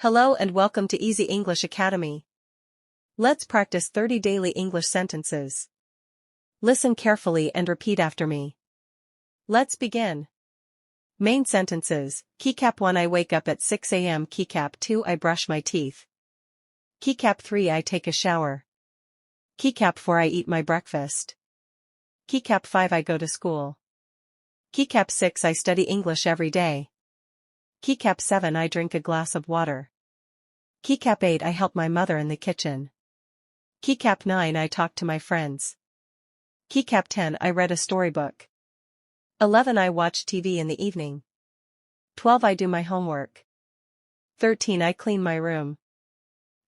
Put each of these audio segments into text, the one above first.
Hello and welcome to Easy English Academy. Let's practice 30 daily English sentences. Listen carefully and repeat after me. Let's begin. Main sentences. Keycap 1 I wake up at 6 a.m. Keycap 2 I brush my teeth. Keycap 3 I take a shower. Keycap 4 I eat my breakfast. Keycap 5 I go to school. Keycap 6 I study English every day. Keycap 7 I drink a glass of water. Keycap 8 I help my mother in the kitchen. Keycap 9 I talk to my friends. Keycap 10 I read a storybook. 11 I watch TV in the evening. 12 I do my homework. 13 I clean my room.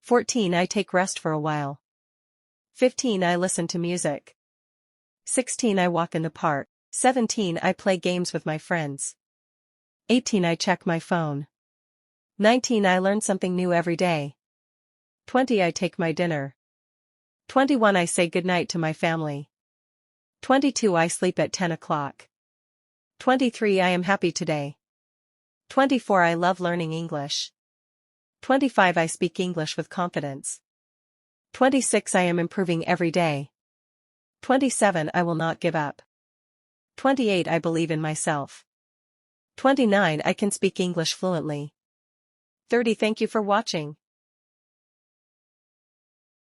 14 I take rest for a while. 15 I listen to music. 16 I walk in the park. 17 I play games with my friends. 18 I check my phone. 19 I learn something new every day. 20 I take my dinner. 21 I say goodnight to my family. 22 I sleep at 10 o'clock. 23 I am happy today. 24 I love learning English. 25 I speak English with confidence. 26 I am improving every day. 27 I will not give up. 28 I believe in myself. 29 I can speak English fluently. 30 Thank you for watching.